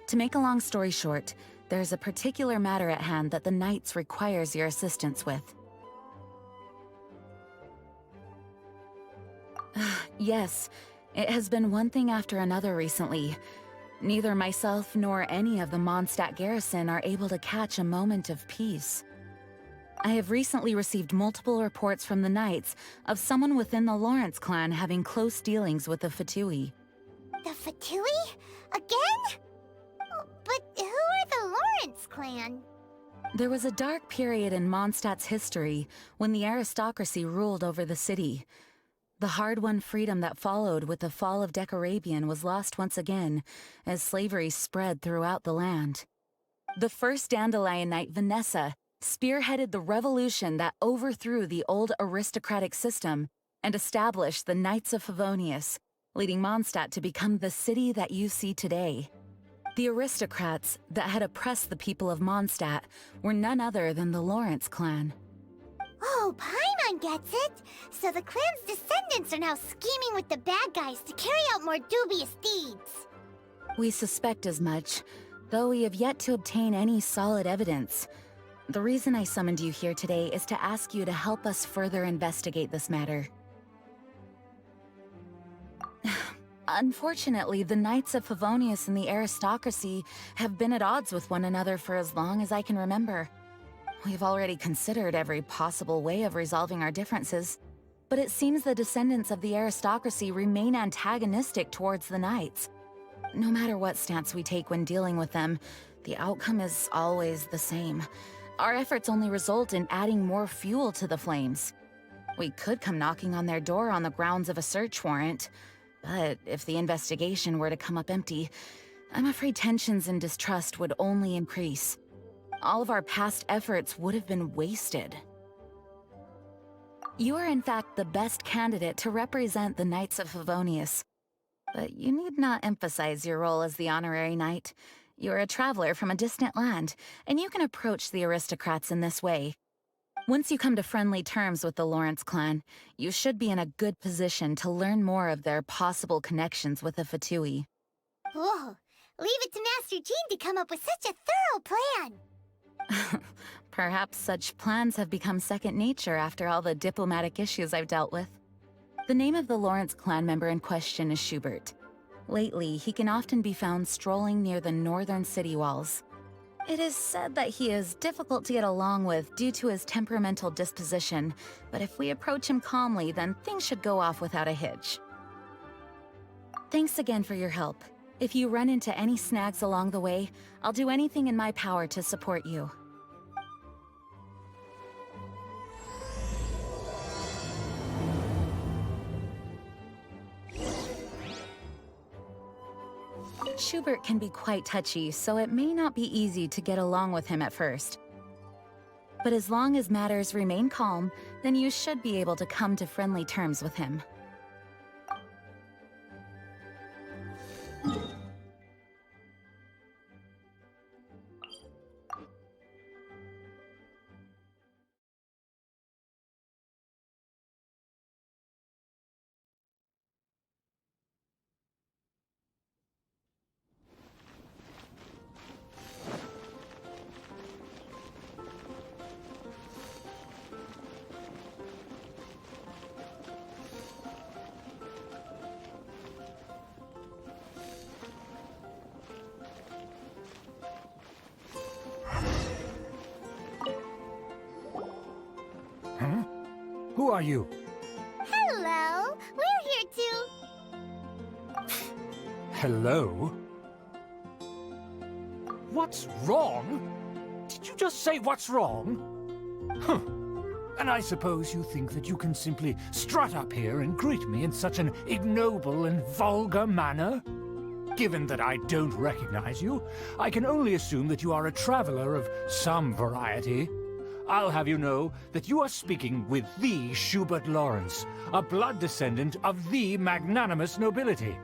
To make a long story short, there's a particular matter at hand that the Knights requires your assistance with. Yes, it has been one thing after another recently. Neither myself nor any of the Mondstadt garrison are able to catch a moment of peace. I have recently received multiple reports from the Knights of someone within the Lawrence clan having close dealings with the Fatui. The Fatui? Again? But who are the Lawrence clan? There was a dark period in Mondstadt's history when the aristocracy ruled over the city. The hard-won freedom that followed with the fall of Decarabian was lost once again as slavery spread throughout the land. The first Dandelion Knight, Vanessa, spearheaded the revolution that overthrew the old aristocratic system and established the Knights of Favonius, leading Mondstadt to become the city that you see today. The aristocrats that had oppressed the people of Mondstadt were none other than the Lawrence clan. Oh, Paimon gets it! So the clan's descendants are now scheming with the bad guys to carry out more dubious deeds. We suspect as much, though we have yet to obtain any solid evidence. The reason I summoned you here today is to ask you to help us further investigate this matter. Unfortunately, the Knights of Favonius and the aristocracy have been at odds with one another for as long as I can remember. We've already considered every possible way of resolving our differences, but it seems the descendants of the aristocracy remain antagonistic towards the Knights. No matter what stance we take when dealing with them, the outcome is always the same. Our efforts only result in adding more fuel to the flames. We could come knocking on their door on the grounds of a search warrant, but if the investigation were to come up empty, I'm afraid tensions and distrust would only increase. All of our past efforts would have been wasted. You are in fact the best candidate to represent the Knights of Favonius. But you need not emphasize your role as the honorary knight. You're a traveler from a distant land, and you can approach the aristocrats in this way. Once you come to friendly terms with the Lawrence clan, you should be in a good position to learn more of their possible connections with the Fatui. Whoa, leave it to Master Jean to come up with such a thorough plan! Perhaps such plans have become second nature after all the diplomatic issues I've dealt with. The name of the Lawrence clan member in question is Schubert. Lately, he can often be found strolling near the northern city walls. It is said that he is difficult to get along with due to his temperamental disposition, but if we approach him calmly, then things should go off without a hitch. Thanks again for your help. If you run into any snags along the way, I'll do anything in my power to support you. Schubert can be quite touchy, so it may not be easy to get along with him at first. But as long as matters remain calm, then you should be able to come to friendly terms with him. Who are you? Hello, we're here to... Hello? What's wrong? Did you just say what's wrong? Huh. And I suppose you think that you can simply strut up here and greet me in such an ignoble and vulgar manner? Given that I don't recognize you, I can only assume that you are a traveler of some variety. I'll have you know that you are speaking with the Schubert Lawrence, a blood descendant of the magnanimous nobility.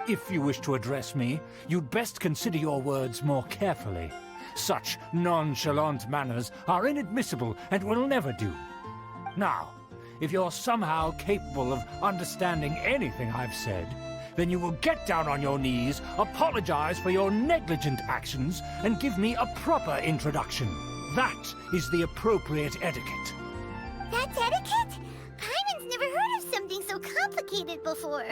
If you wish to address me, you'd best consider your words more carefully. Such nonchalant manners are inadmissible and will never do. Now, if you're somehow capable of understanding anything I've said, then you will get down on your knees, apologize for your negligent actions, and give me a proper introduction. That is the appropriate etiquette. That's etiquette? Paimon's never heard of something so complicated before.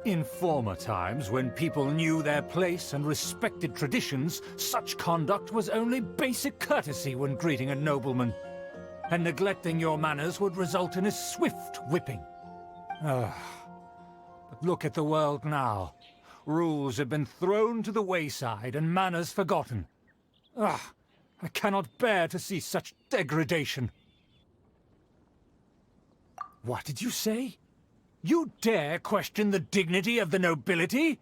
In former times, when people knew their place and respected traditions, such conduct was only basic courtesy when greeting a nobleman. And neglecting your manners would result in a swift whipping. But look at the world now. Rules have been thrown to the wayside and manners forgotten. I cannot bear to see such degradation. What did you say? You dare question the dignity of the nobility?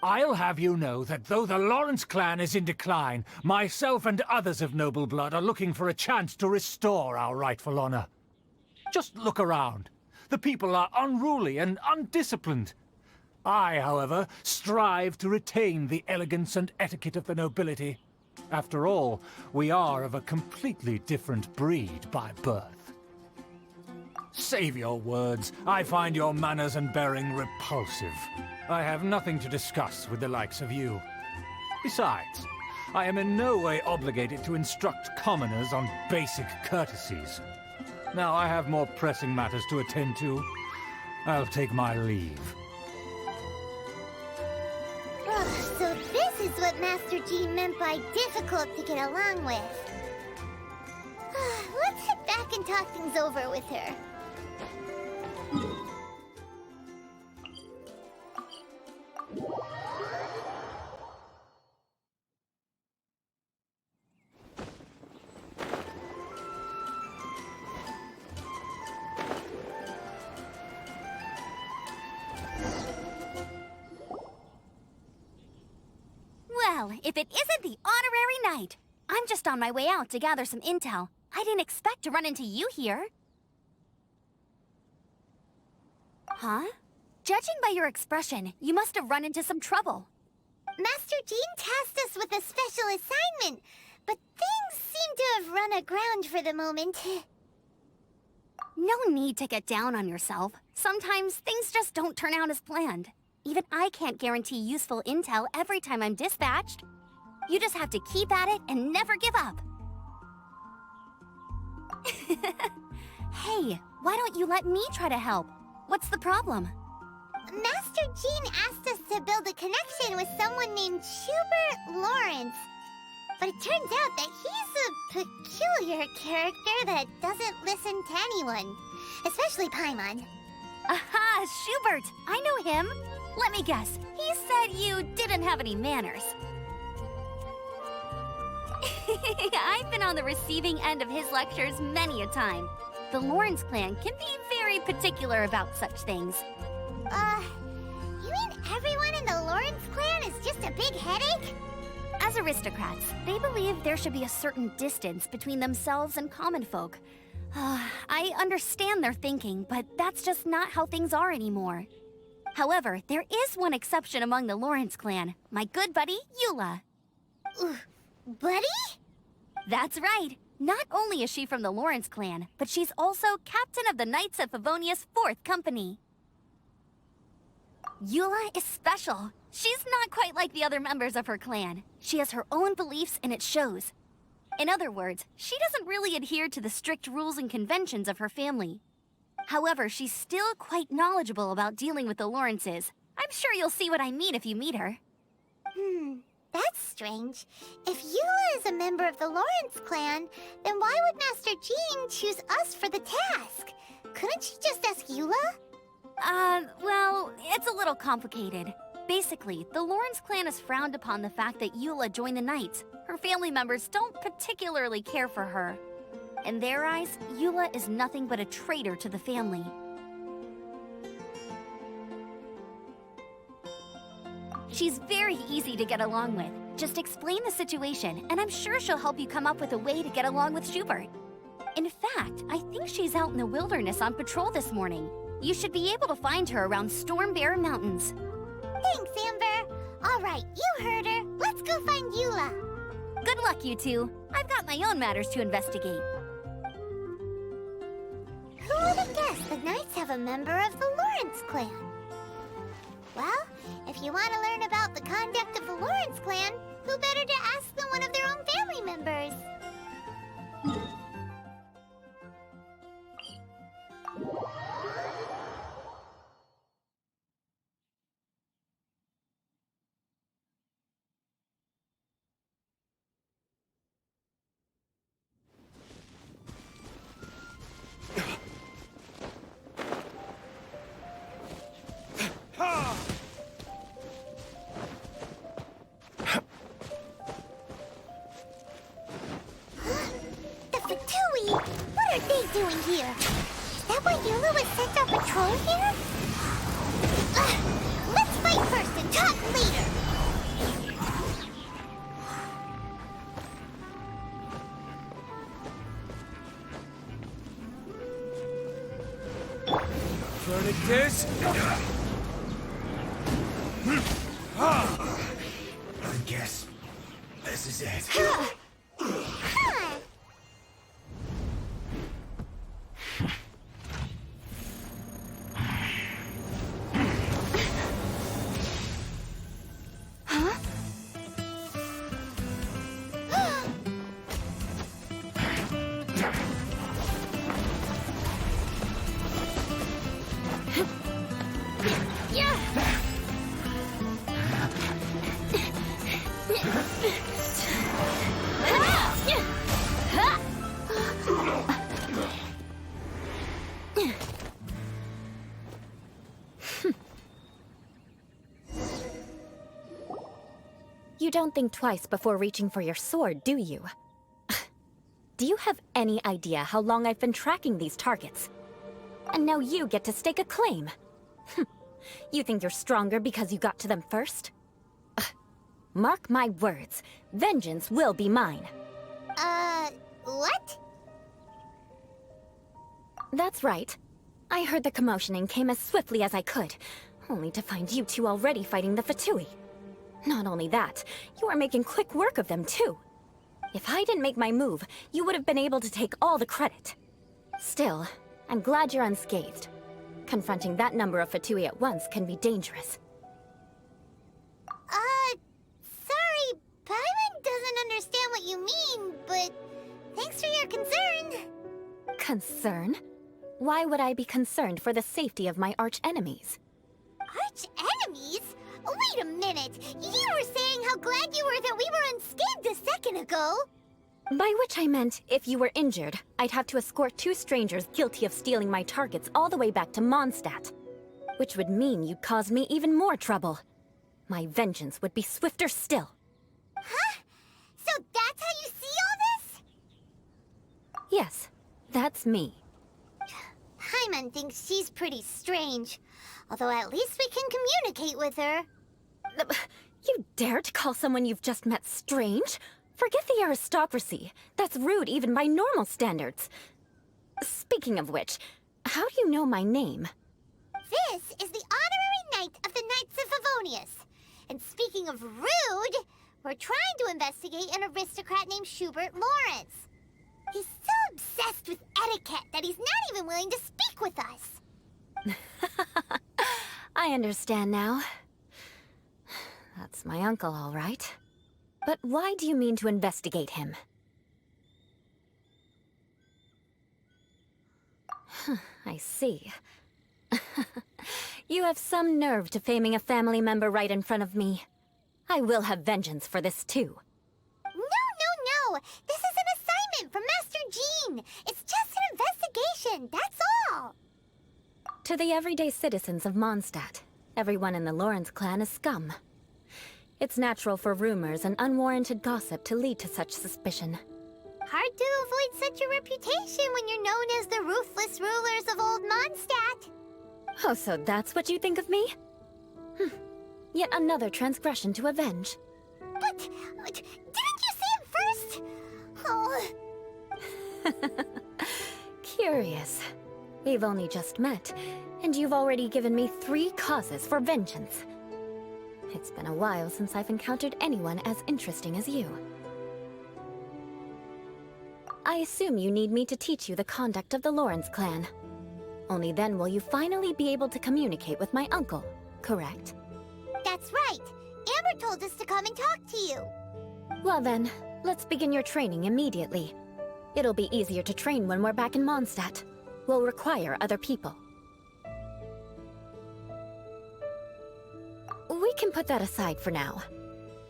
I'll have you know that though the Lawrence clan is in decline, myself and others of noble blood are looking for a chance to restore our rightful honor. Just look around. The people are unruly and undisciplined. I, however, strive to retain the elegance and etiquette of the nobility. After all, we are of a completely different breed by birth. Save your words. I find your manners and bearing repulsive. I have nothing to discuss with the likes of you. Besides, I am in no way obligated to instruct commoners on basic courtesies. Now I have more pressing matters to attend to. I'll take my leave. So this is what Master Jean meant by difficult to get along with. Let's head back and talk things over with her. Well, if it isn't the honorary knight! I'm just on my way out to gather some intel. I didn't expect to run into you here. Huh? Judging by your expression, you must have run into some trouble. Master Jean tasked us with a special assignment, but things seem to have run aground for the moment. No need to get down on yourself. Sometimes things just don't turn out as planned. Even I can't guarantee useful intel every time I'm dispatched. You just have to keep at it and never give up. Hey, why don't you let me try to help? What's the problem? Master Jean asked us to build a connection with someone named Schubert Lawrence. But it turns out that he's a peculiar character that doesn't listen to anyone, especially Paimon. Aha, Schubert! I know him. Let me guess, he said you didn't have any manners. I've been on the receiving end of his lectures many a time. The Lawrence clan can be very particular about such things. You mean everyone in the Lawrence clan is just a big headache? As aristocrats, they believe there should be a certain distance between themselves and common folk. I understand their thinking, but that's just not how things are anymore. However, there is one exception among the Lawrence clan, my good buddy, Eula. Buddy? That's right. Not only is she from the Lawrence clan, but she's also captain of the Knights of Favonia's 4th Company. Eula is special. She's not quite like the other members of her clan. She has her own beliefs and it shows. In other words, she doesn't really adhere to the strict rules and conventions of her family. However, she's still quite knowledgeable about dealing with the Lawrences. I'm sure you'll see what I mean if you meet her. That's strange. If Eula is a member of the Lawrence clan, then why would Master Jean choose us for the task? Couldn't she just ask Eula? Well, it's a little complicated. Basically, the Lawrence clan has frowned upon the fact that Eula joined the Knights. Her family members don't particularly care for her. In their eyes, Eula is nothing but a traitor to the family. She's very easy to get along with. Just explain the situation, and I'm sure she'll help you come up with a way to get along with Schubert. In fact, I think she's out in the wilderness on patrol this morning. You should be able to find her around Storm Bear Mountains. Thanks, Amber. All right, you heard her. Let's go find Eula. Good luck, you two. I've got my own matters to investigate. Who would have guessed the Knights have a member of the Lawrence clan? Well, if you want to learn about the conduct of the Lawrence clan, who better to ask than one of their own family members? The Fatui! What are they doing here? Is that why Eula was sent on patrol here? Let's fight first and talk later! Furnicus? I guess this is it. You don't think twice before reaching for your sword, do you? Do you have any idea how long I've been tracking these targets? And now you get to stake a claim. You think you're stronger because you got to them first? Mark my words, vengeance will be mine. What? That's right. I heard the commotion and came as swiftly as I could, only to find you two already fighting the Fatui. Not only that, you are making quick work of them too. If I didn't make my move, you would have been able to take all the credit. Still, I'm glad you're unscathed. Confronting that number of Fatui at once can be dangerous. Sorry, Paimon doesn't understand what you mean, but thanks for your concern. Concern? Why would I be concerned for the safety of my arch-enemies? Arch-enemies? Wait a minute! You were saying how glad you were that we were unscathed a second ago! By which I meant, if you were injured, I'd have to escort two strangers guilty of stealing my targets all the way back to Mondstadt. Which would mean you'd cause me even more trouble. My vengeance would be swifter still. Huh? So that's how you see all this? Yes, that's me. Paimon thinks she's pretty strange. Although at least we can communicate with her. You dare to call someone you've just met strange? Forget the aristocracy. That's rude even by normal standards. Speaking of which, how do you know my name? This is the honorary knight of the Knights of Favonius. And speaking of rude, we're trying to investigate an aristocrat named Schubert Lawrence. He's so obsessed with etiquette that he's not even willing to speak with us. I understand now. That's my uncle, all right. But why do you mean to investigate him? I see. You have some nerve to faming a family member right in front of me. I will have vengeance for this too. No! This is an assignment from Master Jean! It's just an investigation, that's all! To the everyday citizens of Mondstadt, everyone in the Lawrence clan is scum. It's natural for rumors and unwarranted gossip to lead to such suspicion. Hard to avoid such a reputation when you're known as the ruthless rulers of Old Mondstadt. Oh, so that's what you think of me? Yet another transgression to avenge. But didn't you say it first? Oh. Curious. We've only just met, and you've already given me 3 causes for vengeance. It's been a while since I've encountered anyone as interesting as you. I assume you need me to teach you the conduct of the Lawrence clan. Only then will you finally be able to communicate with my uncle, correct? That's right. Amber told us to come and talk to you. Well then, let's begin your training immediately. It'll be easier to train when we're back in Mondstadt. We'll require other people. We can put that aside for now.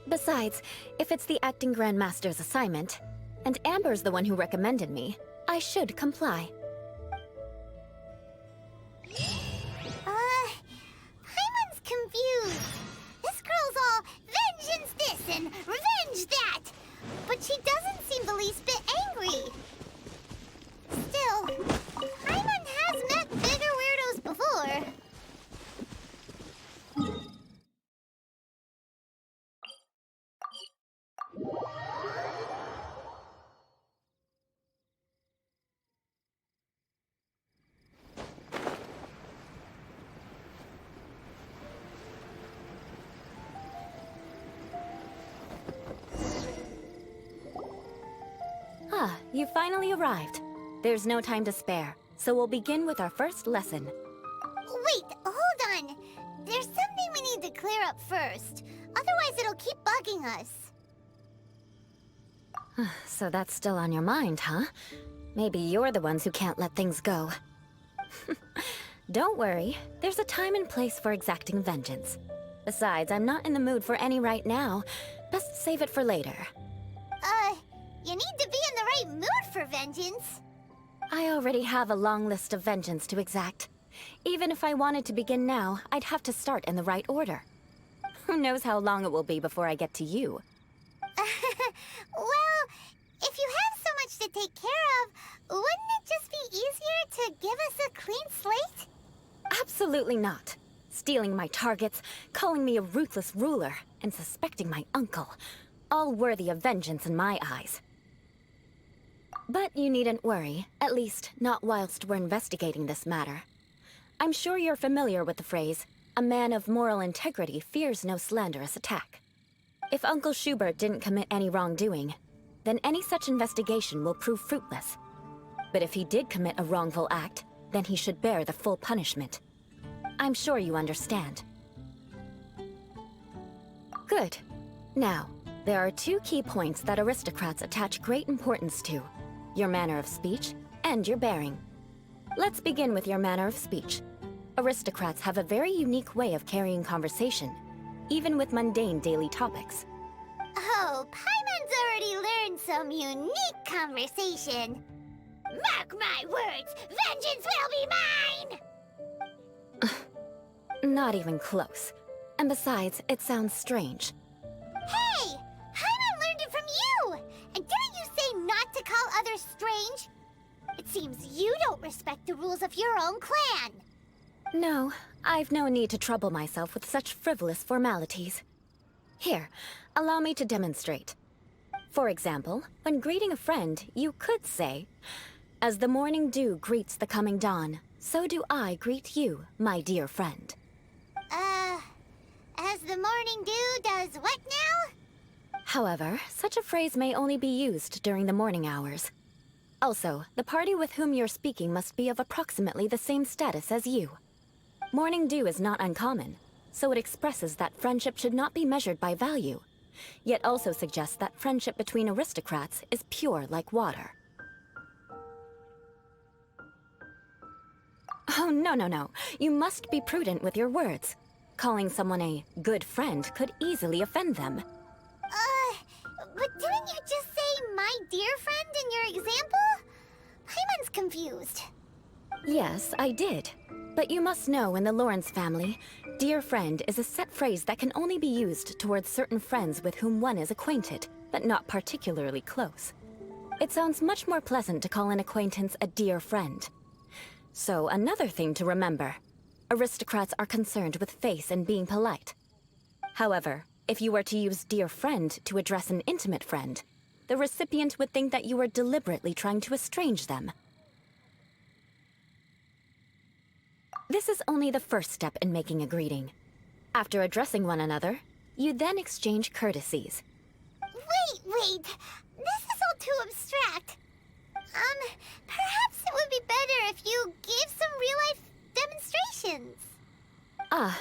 Besides, if it's the Acting Grandmaster's assignment, and Amber's the one who recommended me, I should comply. Paimon's confused. This girl's all vengeance this and revenge that. But she doesn't seem the least bit angry. Still, Paimon has met bigger weirdos before. Ah, you finally arrived. There's no time to spare, so we'll begin with our first lesson. Wait, hold on. There's something we need to clear up first. Otherwise, it'll keep bugging us. So that's still on your mind, huh? Maybe you're the ones who can't let things go. Don't worry, there's a time and place for exacting vengeance. Besides, I'm not in the mood for any right now. Best save it for later. You need to be in the right mood for vengeance. I already have a long list of vengeance to exact. Even if I wanted to begin now, I'd have to start in the right order. Who knows how long it will be before I get to you? Well, if you have so much to take care of, wouldn't it just be easier to give us a clean slate? Absolutely not. Stealing my targets, calling me a ruthless ruler, and suspecting my uncle. All worthy of vengeance in my eyes. But you needn't worry, at least not whilst we're investigating this matter. I'm sure you're familiar with the phrase, a man of moral integrity fears no slanderous attack. If Uncle Schubert didn't commit any wrongdoing, then any such investigation will prove fruitless. But if he did commit a wrongful act, then he should bear the full punishment. I'm sure you understand. Good. Now, there are two key points that aristocrats attach great importance to. Your manner of speech and your bearing. Let's begin with your manner of speech. Aristocrats have a very unique way of carrying conversation, even with mundane daily topics. Oh, Paimon's already learned some unique conversation. Mark my words, vengeance will be mine! Not even close. And besides, it sounds strange. Hey! Paimon learned it from you! And didn't you say not to call others strange? It seems you don't respect the rules of your own clan. No, I've no need to trouble myself with such frivolous formalities. Here, allow me to demonstrate. For example, when greeting a friend, you could say, "As the morning dew greets the coming dawn, so do I greet you, my dear friend." As the morning dew does what now? However, such a phrase may only be used during the morning hours. Also, the party with whom you're speaking must be of approximately the same status as you. Morning dew is not uncommon, so it expresses that friendship should not be measured by value, yet also suggests that friendship between aristocrats is pure like water. Oh, no. You must be prudent with your words. Calling someone a good friend could easily offend them. But didn't you just say my dear friend in your example? Paimon's confused. Yes, I did. But you must know in the Lawrence family, dear friend is a set phrase that can only be used towards certain friends with whom one is acquainted, but not particularly close. It sounds much more pleasant to call an acquaintance a dear friend. So another thing to remember, aristocrats are concerned with face and being polite. However, if you were to use dear friend to address an intimate friend, the recipient would think that you were deliberately trying to estrange them. This is only the first step in making a greeting. After addressing one another, you then exchange courtesies. Wait. This is all too abstract. Perhaps it would be better if you gave some real-life demonstrations. Ah,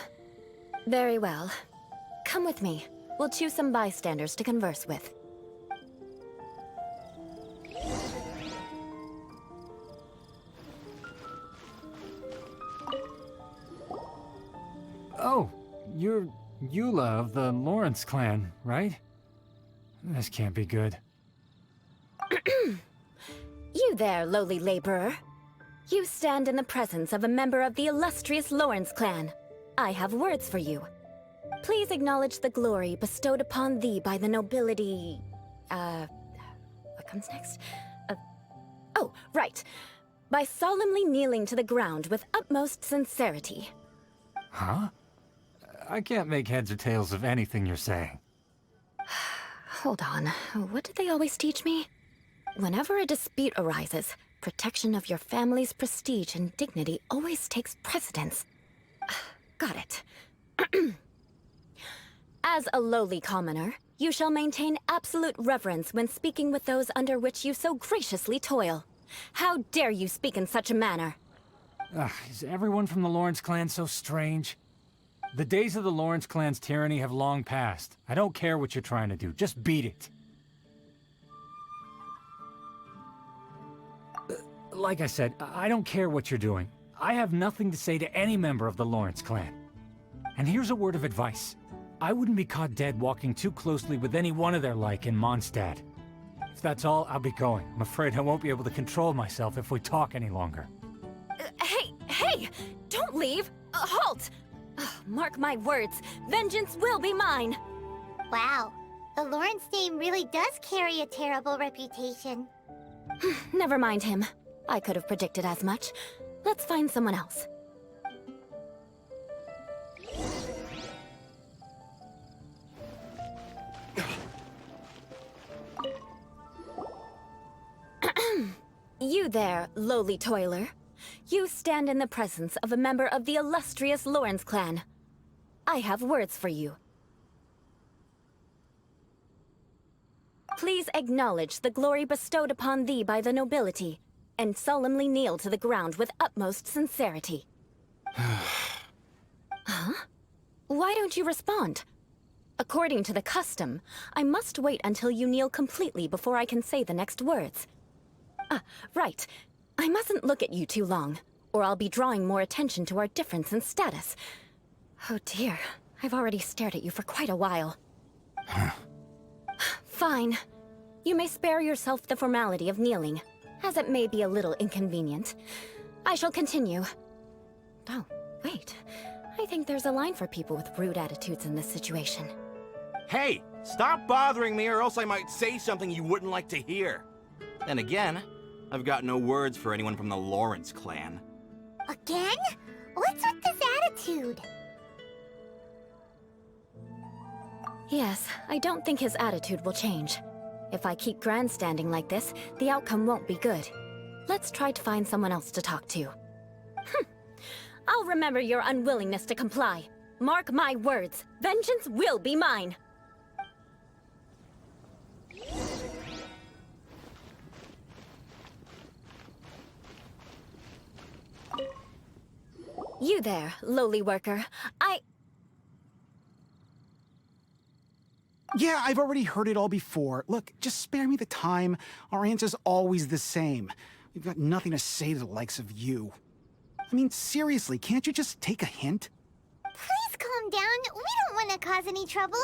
very well. Come with me. We'll choose some bystanders to converse with. Oh, you're Eula of the Lawrence clan, right? This can't be good. You there, lowly laborer. You stand in the presence of a member of the illustrious Lawrence clan. I have words for you. Please acknowledge the glory bestowed upon thee by the nobility... what comes next? Oh, right. By solemnly kneeling to the ground with utmost sincerity. Huh? I can't make heads or tails of anything you're saying. Hold on. What did they always teach me? Whenever a dispute arises, protection of your family's prestige and dignity always takes precedence. Got it. As a lowly commoner, you shall maintain absolute reverence when speaking with those under which you so graciously toil. How dare you speak in such a manner? Is everyone from the Lawrence clan so strange? The days of the Lawrence clan's tyranny have long passed. I don't care what you're trying to do, just beat it. Like I said, I don't care what you're doing. I have nothing to say to any member of the Lawrence clan. And here's a word of advice. I wouldn't be caught dead walking too closely with any one of their like in Mondstadt. If that's all, I'll be going. I'm afraid I won't be able to control myself if we talk any longer. Hey! Don't leave! Halt! Mark my words, vengeance will be mine! Wow, the Lawrence name really does carry a terrible reputation. Never mind him. I could have predicted as much. Let's find someone else. You there, lowly toiler. You stand in the presence of a member of the illustrious Lawrence clan. I have words for you. Please acknowledge the glory bestowed upon thee by the nobility, and solemnly kneel to the ground with utmost sincerity. Huh? Why don't you respond? According to the custom, I must wait until you kneel completely before I can say the next words. Right. I mustn't look at you too long, or I'll be drawing more attention to our difference in status. Oh dear, I've already stared at you for quite a while. Fine. You may spare yourself the formality of kneeling, as it may be a little inconvenient. I shall continue. Oh, wait. I think there's a line for people with rude attitudes in this situation. Hey, stop bothering me or else I might say something you wouldn't like to hear. Then again, I've got no words for anyone from the Lawrence clan. Again? What's with this attitude? Yes, I don't think his attitude will change. If I keep grandstanding like this, the outcome won't be good. Let's try to find someone else to talk to. I'll remember your unwillingness to comply. Mark my words, vengeance will be mine! You there, lowly worker. Yeah, I've already heard it all before. Look, just spare me the time. Our answer's always the same. We've got nothing to say to the likes of you. I mean, seriously, can't you just take a hint? Please calm down. We don't want to cause any trouble.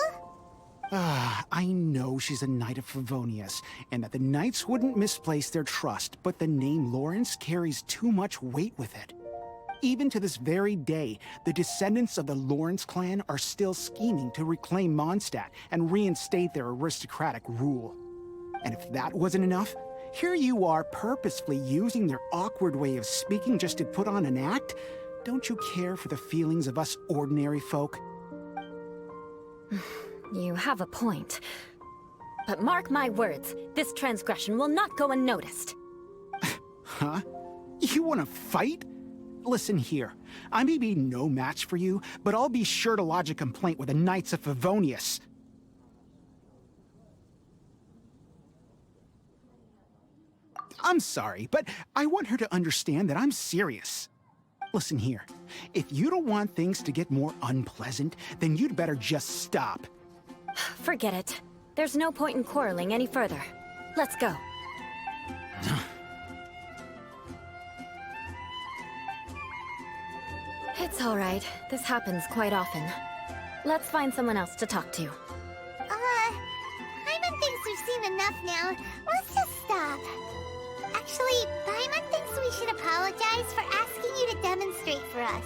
I know she's a knight of Favonius, and that the knights wouldn't misplace their trust, but the name Lawrence carries too much weight with it. Even to this very day, the descendants of the Lawrence clan are still scheming to reclaim Mondstadt and reinstate their aristocratic rule. And if that wasn't enough, here you are purposefully using their awkward way of speaking just to put on an act? Don't you care for the feelings of us ordinary folk? You have a point. But mark my words, this transgression will not go unnoticed. Huh? You want to fight? Listen here, I may be no match for you, but I'll be sure to lodge a complaint with the Knights of Favonius. I'm sorry, but I want her to understand that I'm serious. Listen here, If you don't want things to get more unpleasant, then you'd better just stop. Forget it. There's no point in quarreling any further. Let's go. It's all right. This happens quite often. Let's find someone else to talk to. Paimon thinks we've seen enough now. Let's just stop. Actually, Paimon thinks we should apologize for asking you to demonstrate for us.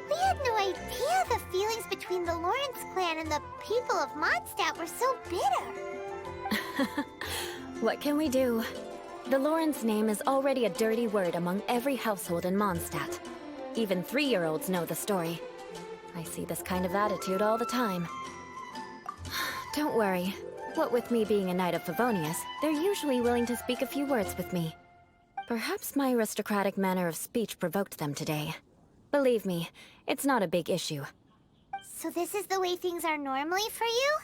We had no idea the feelings between the Lawrence clan and the people of Mondstadt were so bitter. What can we do? The Lawrence name is already a dirty word among every household in Mondstadt. Even 3-year-olds know the story. I see this kind of attitude all the time. Don't worry. What with me being a Knight of Favonius, they're usually willing to speak a few words with me. Perhaps my aristocratic manner of speech provoked them today. Believe me, it's not a big issue. So this is the way things are normally for you?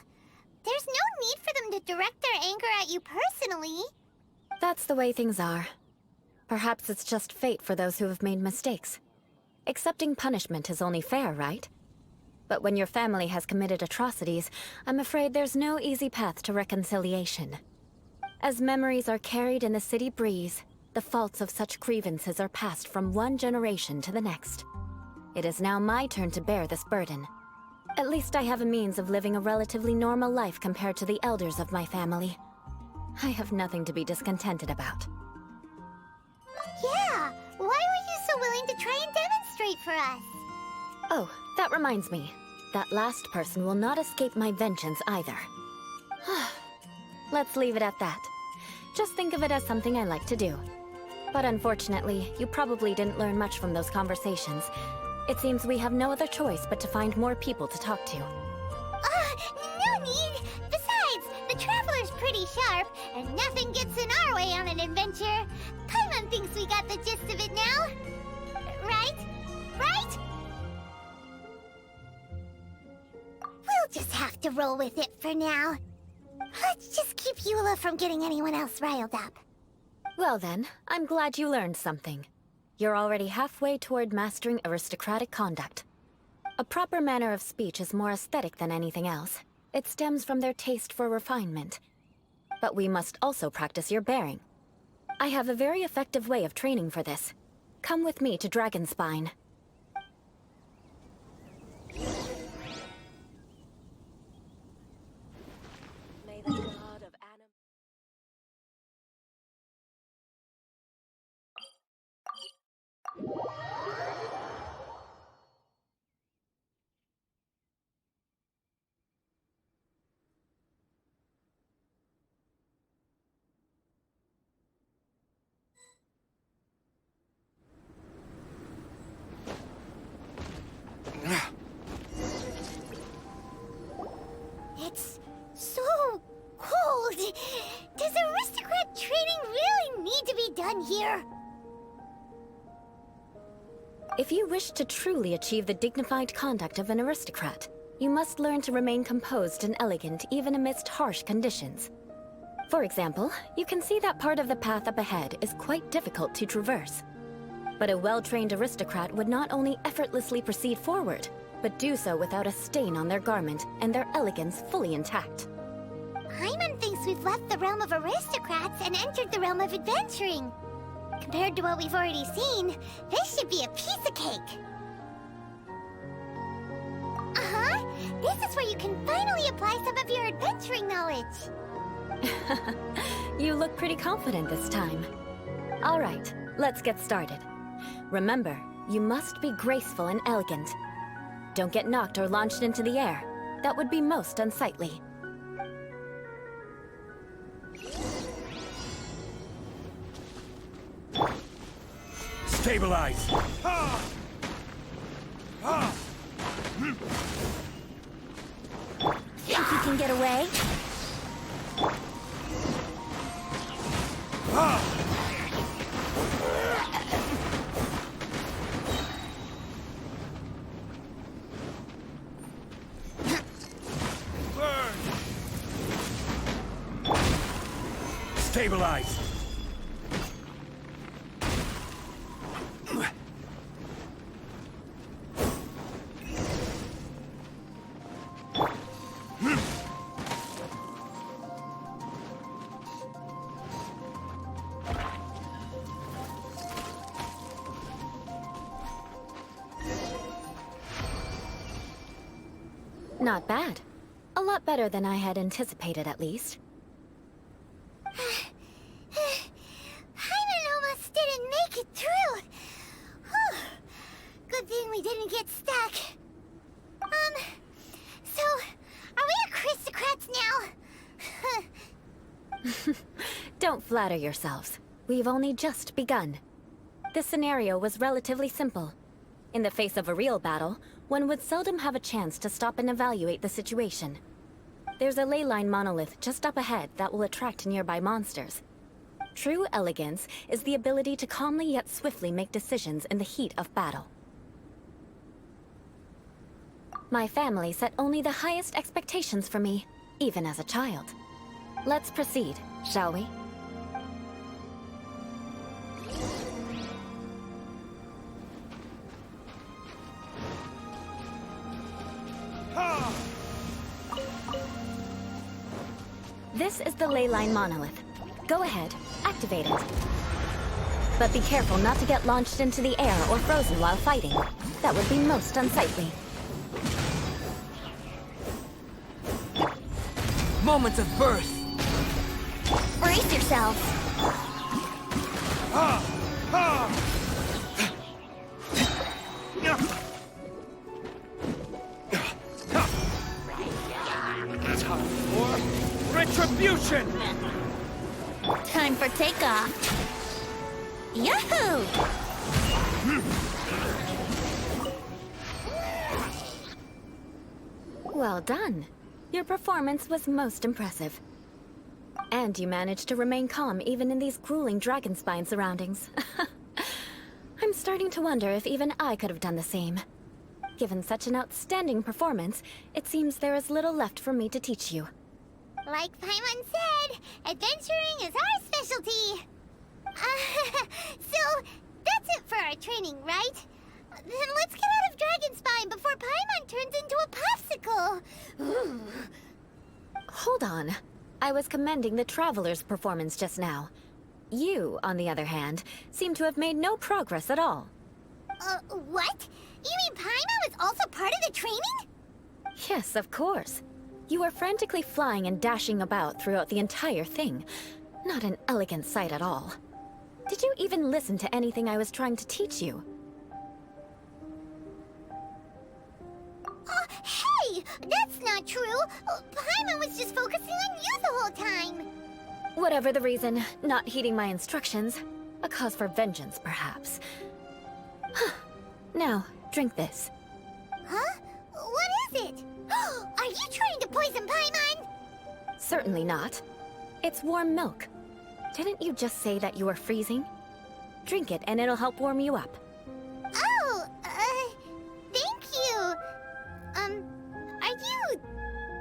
There's no need for them to direct their anger at you personally. That's the way things are. Perhaps it's just fate for those who have made mistakes. Accepting punishment is only fair, right? But when your family has committed atrocities, I'm afraid there's no easy path to reconciliation. As memories are carried in the city breeze, the faults of such grievances are passed from one generation to the next. It is now my turn to bear this burden. At least I have a means of living a relatively normal life compared to the elders of my family. I have nothing to be discontented about. Yeah, why were you so willing to try and demonstrate for us? Oh, that reminds me. That last person will not escape my vengeance either. Let's leave it at that. Just think of it as something I like to do. But unfortunately, you probably didn't learn much from those conversations. It seems we have no other choice but to find more people to talk to. No need! Besides, the Traveler's pretty sharp, and nothing gets in our way on an adventure. Paimon thinks we got the gist of it now. Right? Right? We'll just have to roll with it for now. Let's just keep Eula from getting anyone else riled up. Well then, I'm glad you learned something. You're already halfway toward mastering aristocratic conduct. A proper manner of speech is more aesthetic than anything else. It stems from their taste for refinement. But we must also practice your bearing. I have a very effective way of training for this. Come with me to Dragonspine. May the god of It's so cold. Does aristocrat training really need to be done here? If you wish to truly achieve the dignified conduct of an aristocrat, you must learn to remain composed and elegant even amidst harsh conditions. For example, you can see that part of the path up ahead is quite difficult to traverse. But a well-trained aristocrat would not only effortlessly proceed forward, but do so without a stain on their garment and their elegance fully intact. Paimon thinks we've left the realm of aristocrats and entered the realm of adventuring. Compared to what we've already seen, this should be a piece of cake. Uh-huh. This is where you can finally apply some of your adventuring knowledge. You look pretty confident this time. All right, let's get started. Remember, you must be graceful and elegant. Don't get knocked or launched into the air. That would be most unsightly. Stabilize! Think you can get away? Stabilize! Not bad. A lot better than I had anticipated, at least. Paimon almost didn't make it through. Whew. Good thing we didn't get stuck. So, are we aristocrats now? Don't flatter yourselves. We've only just begun. This scenario was relatively simple. In the face of a real battle, one would seldom have a chance to stop and evaluate the situation. There's a ley line monolith just up ahead that will attract nearby monsters. True elegance is the ability to calmly yet swiftly make decisions in the heat of battle. My family set only the highest expectations for me, even as a child. Let's proceed, shall we? This is the ley line monolith. Go ahead, activate it. But be careful not to get launched into the air or frozen while fighting. That would be most unsightly. Moment of birth! Brace yourselves! Time for retribution! Time for takeoff! Yahoo! Well done. Your performance was most impressive. And you managed to remain calm even in these grueling dragon spine surroundings. I'm starting to wonder if even I could have done the same. Given such an outstanding performance, it seems there is little left for me to teach you. Like Paimon said, adventuring is our specialty. So, that's it for our training, right? Then let's get out of Dragon Spine before Paimon turns into a popsicle. Ooh. Hold on. I was commending the Traveler's performance just now. You, on the other hand, seem to have made no progress at all. What? You mean Paimon was also part of the training? Yes, of course. You were frantically flying and dashing about throughout the entire thing. Not an elegant sight at all. Did you even listen to anything I was trying to teach you? Hey! That's not true! Paimon was just focusing on you the whole time! Whatever the reason, not heeding my instructions. A cause for vengeance, perhaps. Now, drink this. Huh? What is it? Are you trying to poison Paimon? Certainly not. It's warm milk. Didn't you just say that you were freezing? Drink it and it'll help warm you up. Oh, thank you. Are you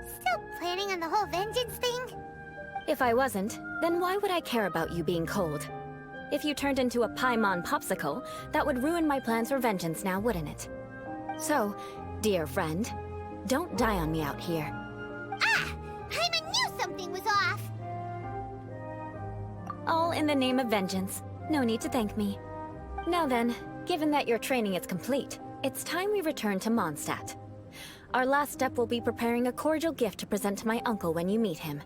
still planning on the whole vengeance thing? If I wasn't, then why would I care about you being cold? If you turned into a Paimon popsicle, that would ruin my plans for vengeance now, wouldn't it? So, dear friend, don't die on me out here. Ah! Paimon knew something was off! All in the name of vengeance. No need to thank me. Now then, given that your training is complete, it's time we return to Mondstadt. Our last step will be preparing a cordial gift to present to my uncle when you meet him.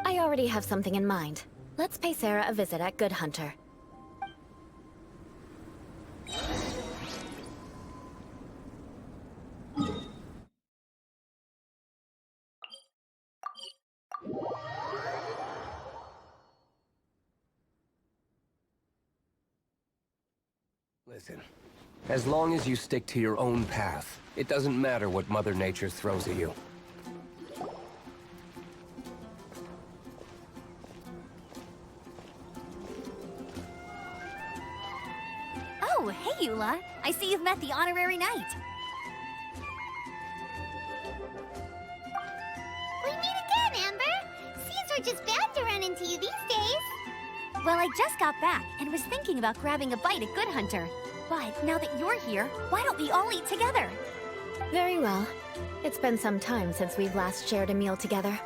I already have something in mind. Let's pay Sarah a visit at Good Hunter. Listen, as long as you stick to your own path, it doesn't matter what Mother Nature throws at you. Oh, hey, Eula. I see you've met the honorary knight. We meet again, Amber! Seems we're just bound to run into you these days. Well, I just got back and was thinking about grabbing a bite at Good Hunter. But now that you're here, why don't we all eat together? Very well. It's been some time since we've last shared a meal together.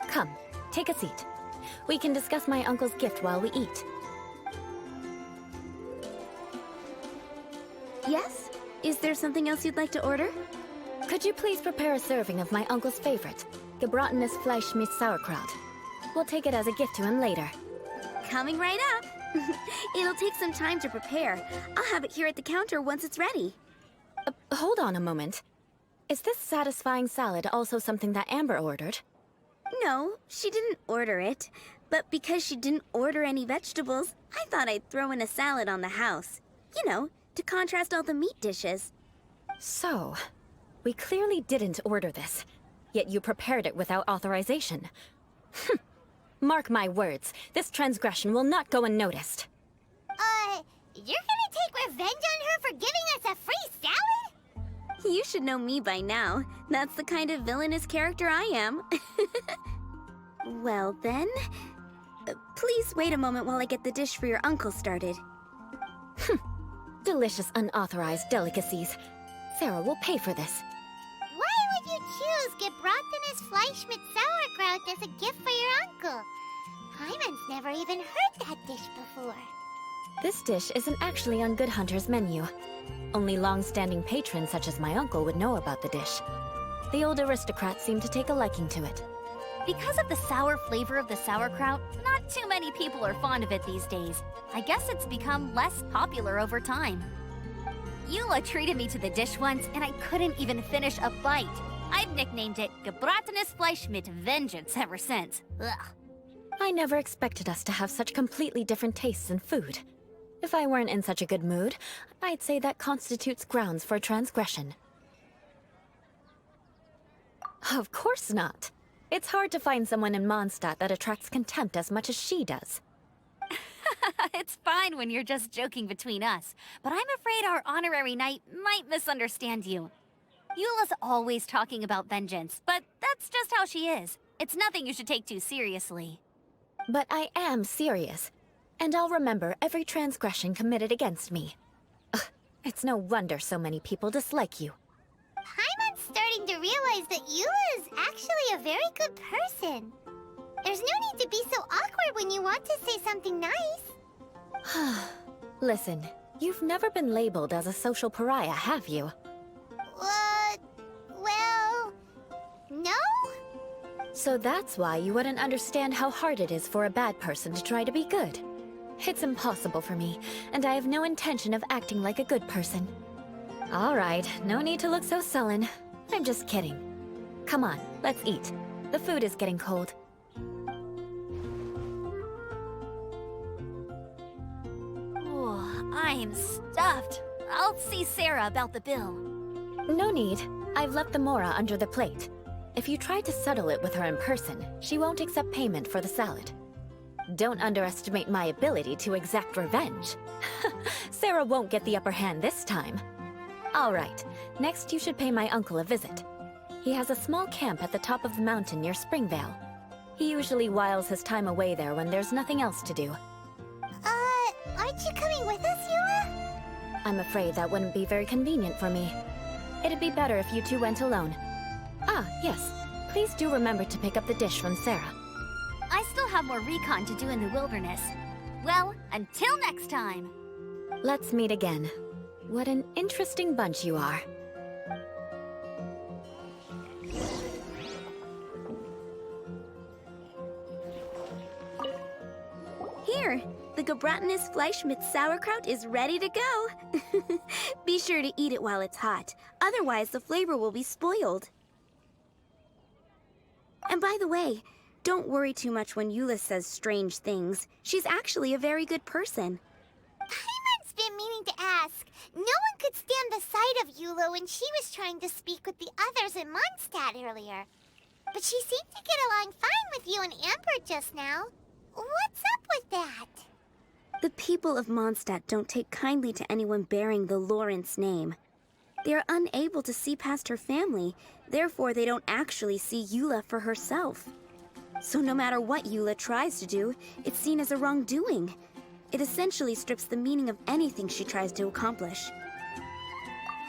Come, take a seat. We can discuss my uncle's gift while we eat. Yes? Is there something else you'd like to order? Could you please prepare a serving of my uncle's favorite, gebratenes Fleisch mit Sauerkraut? We'll take it as a gift to him later. Coming right up. It'll take some time to prepare. I'll have it here at the counter once it's ready. Hold on a moment. Is this satisfying salad also something that Amber ordered? No, she didn't order it. But because she didn't order any vegetables, I thought I'd throw in a salad on the house. You know, to contrast all the meat dishes. So, we clearly didn't order this, yet you prepared it without authorization. Mark my words, this transgression will not go unnoticed. You're gonna take revenge on her for giving us a free salad? You should know me by now. That's the kind of villainous character I am. Well then, please wait a moment while I get the dish for your uncle started. Delicious unauthorized delicacies. Sarah will pay for this. Why would you choose gebratenes Fleisch mit Sauerkraut as a gift for your uncle? Hyman's never even heard that dish before. This dish isn't actually on Good Hunter's menu. Only long-standing patrons such as my uncle would know about the dish. The old aristocrats seem to take a liking to it. Because of the sour flavor of the sauerkraut, not too many people are fond of it these days. I guess it's become less popular over time. Eula treated me to the dish once, and I couldn't even finish a bite. I've nicknamed it gebratenes Fleisch mit Vengeance ever since. Ugh. I never expected us to have such completely different tastes in food. If I weren't in such a good mood, I'd say that constitutes grounds for transgression. Of course not. It's hard to find someone in Mondstadt that attracts contempt as much as she does. It's fine when you're just joking between us, but I'm afraid our honorary knight might misunderstand you. Eula's always talking about vengeance, but that's just how she is. It's nothing you should take too seriously. But I am serious, and I'll remember every transgression committed against me. Ugh, it's no wonder so many people dislike you. Hyman's starting to realize that Eula is actually a very good person. There's no need to be so awkward when you want to say something nice. Listen, you've never been labeled as a social pariah, have you? Well, no? So that's why you wouldn't understand how hard it is for a bad person to try to be good. It's impossible for me, and I have no intention of acting like a good person. All right, no need to look so sullen. I'm just kidding. Come on, let's eat. The food is getting cold. Oh, I'm stuffed. I'll see Sarah about the bill. No need. I've left the mora under the plate. If you try to settle it with her in person, she won't accept payment for the salad. Don't underestimate my ability to exact revenge. Sarah won't get the upper hand this time. All right, next you should pay my uncle a visit. He has a small camp at the top of the mountain near Springvale. He usually whiles his time away there when there's nothing else to do. Aren't you coming with us, Eula? I'm afraid that wouldn't be very convenient for me. It'd be better if you two went alone. Ah, yes. Please do remember to pick up the dish from Sarah. I still have more recon to do in the wilderness. Well, until next time. Let's meet again. What an interesting bunch you are. Here, the gebratenes Fleisch mit Sauerkraut is ready to go. Be sure to eat it while it's hot. Otherwise, the flavor will be spoiled. And by the way, don't worry too much when Eula says strange things. She's actually a very good person. Hyman's been meaning to ask. No one could stand the sight of Eula when she was trying to speak with the others in Mondstadt earlier. But she seemed to get along fine with you and Amber just now. What's up with that? The people of Mondstadt don't take kindly to anyone bearing the Lawrence name. They are unable to see past her family, therefore they don't actually see Eula for herself. So no matter what Eula tries to do, it's seen as a wrongdoing. It essentially strips the meaning of anything she tries to accomplish.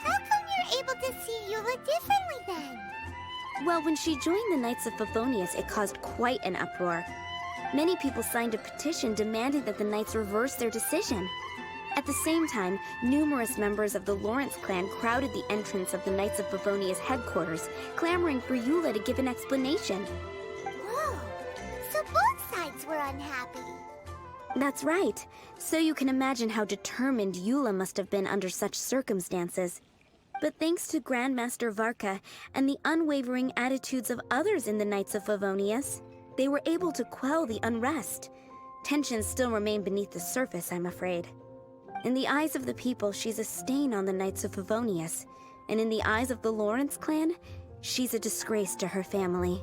How come you're able to see Eula differently then? Well, when she joined the Knights of Favonius, it caused quite an uproar. Many people signed a petition demanding that the Knights reverse their decision. At the same time, numerous members of the Lawrence clan crowded the entrance of the Knights of Favonia's headquarters, clamoring for Eula to give an explanation. Whoa! So both sides were unhappy. That's right. So you can imagine how determined Eula must have been under such circumstances. But thanks to Grandmaster Varka and the unwavering attitudes of others in the Knights of Favonius, they were able to quell the unrest. Tensions still remain beneath the surface, I'm afraid. In the eyes of the people, she's a stain on the Knights of Favonius, and in the eyes of the Lawrence clan, she's a disgrace to her family.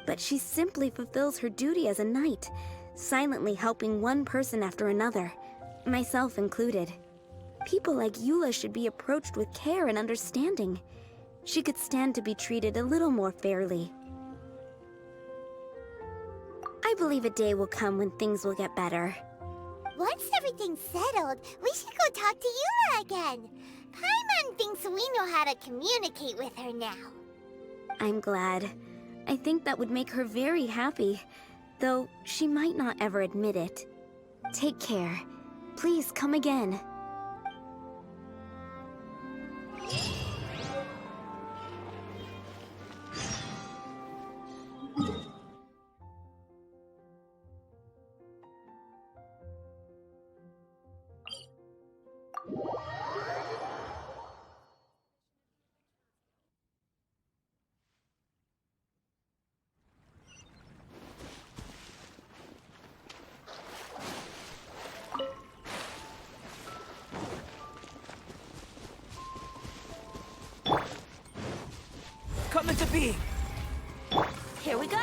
But she simply fulfills her duty as a knight, silently helping one person after another, myself included. People like Eula should be approached with care and understanding. She could stand to be treated a little more fairly. I believe a day will come when things will get better. Once everything's settled, we should go talk to Eula again. Paimon thinks we know how to communicate with her now. I'm glad. I think that would make her very happy, though she might not ever admit it. Take care. Please come again. Come into being. Here we go!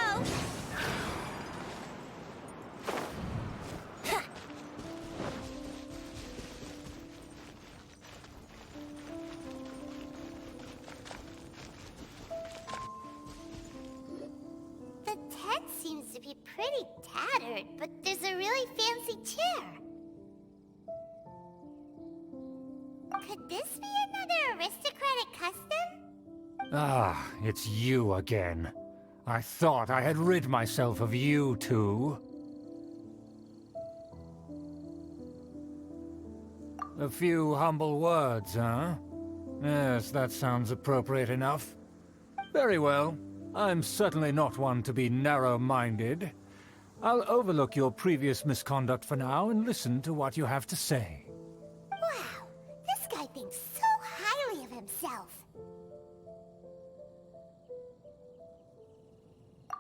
The tent seems to be pretty tattered, but there's a really fancy chair. Could this be another aristocratic custom? Ah, it's you again. I thought I had rid myself of you two. A few humble words, huh? Yes, that sounds appropriate enough. Very well. I'm certainly not one to be narrow-minded. I'll overlook your previous misconduct for now and listen to what you have to say. Wow, this guy thinks so highly of himself.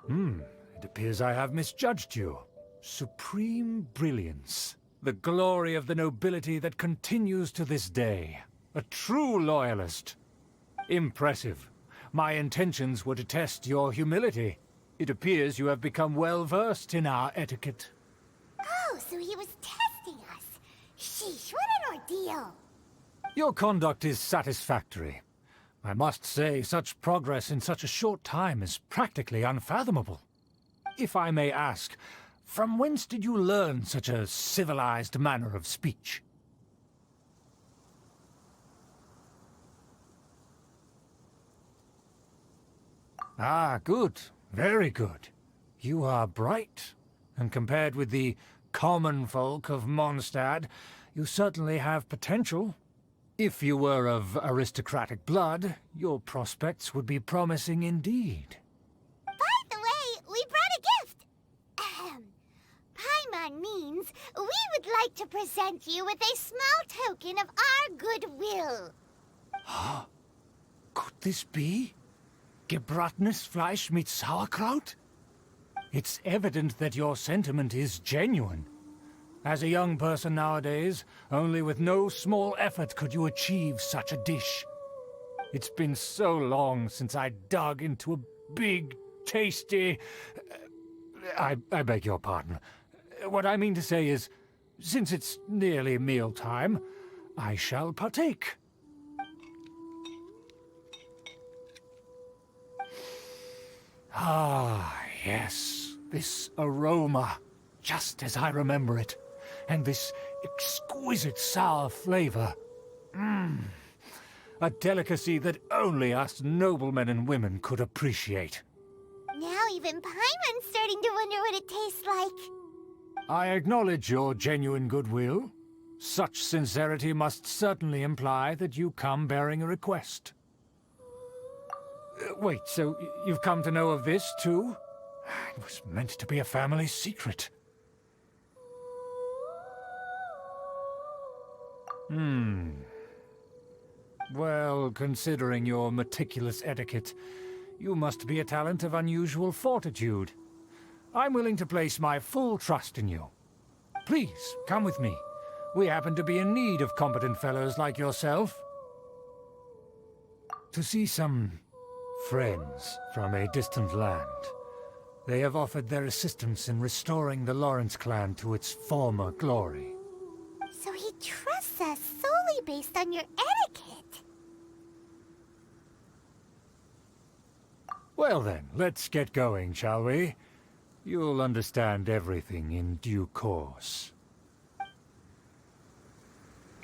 It appears I have misjudged you. Supreme brilliance. The glory of the nobility that continues to this day. A true loyalist. Impressive. My intentions were to test your humility. It appears you have become well-versed in our etiquette. Oh, so he was testing us. Sheesh, what an ordeal. Your conduct is satisfactory. I must say, such progress in such a short time is practically unfathomable. If I may ask, from whence did you learn such a civilized manner of speech? Ah, good. Very good. You are bright, and compared with the common folk of Mondstadt, you certainly have potential. If you were of aristocratic blood, your prospects would be promising indeed. By the way, we brought a gift. Ahem. Paimon means we would like to present you with a small token of our goodwill. Could this be? Gebratenes Fleisch mit Sauerkraut? It's evident that your sentiment is genuine. As a young person nowadays, only with no small effort could you achieve such a dish. It's been so long since I dug into a big, tasty... I beg your pardon. What I mean to say is, since it's nearly mealtime, I shall partake. Ah, yes, this aroma, just as I remember it. And this exquisite sour flavor. A delicacy that only us noblemen and women could appreciate. Now even Paimon's starting to wonder what it tastes like. I acknowledge your genuine goodwill. Such sincerity must certainly imply that you come bearing a request. Wait, so you've come to know of this, too? It was meant to be a family secret. Well, considering your meticulous etiquette, you must be a talent of unusual fortitude. I'm willing to place my full trust in you. Please, come with me. We happen to be in need of competent fellows like yourself. To see some friends from a distant land. They have offered their assistance in restoring the Lawrence clan to its former glory. So he trusts us solely based on your etiquette. Well then, let's get going, shall we? You'll understand everything in due course.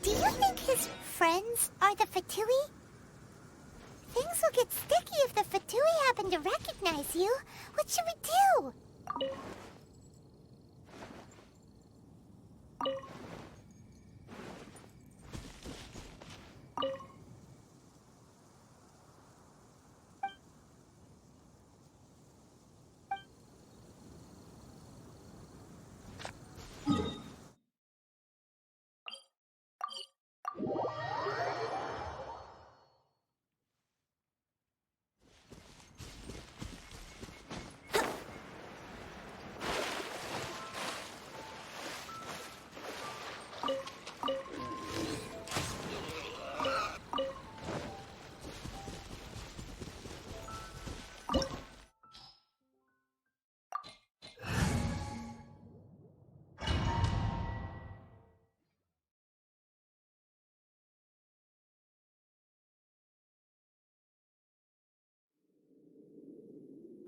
Do you think his friends are the Fatui? Things will get sticky if the Fatui happen to recognize you. What should we do?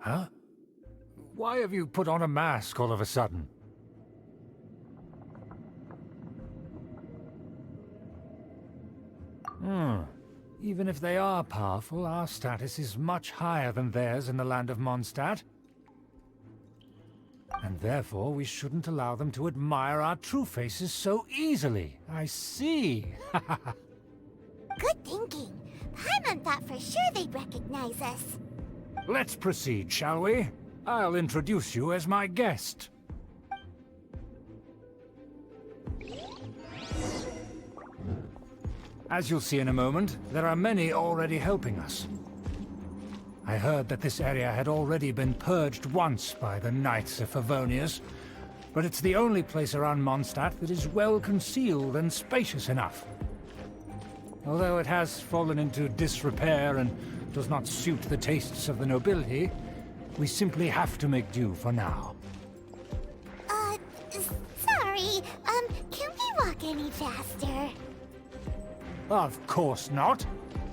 Huh? Why have you put on a mask all of a sudden? Even if they are powerful, our status is much higher than theirs in the land of Mondstadt. And therefore, we shouldn't allow them to admire our true faces so easily. I see. Good thinking. Paimon thought for sure they'd recognize us. Let's proceed, shall we? I'll introduce you as my guest. As you'll see in a moment, there are many already helping us. I heard that this area had already been purged once by the Knights of Favonius, but it's the only place around Mondstadt that is well concealed and spacious enough. Although it has fallen into disrepair and does not suit the tastes of the nobility, we simply have to make do for now. Sorry, can we walk any faster? Of course not.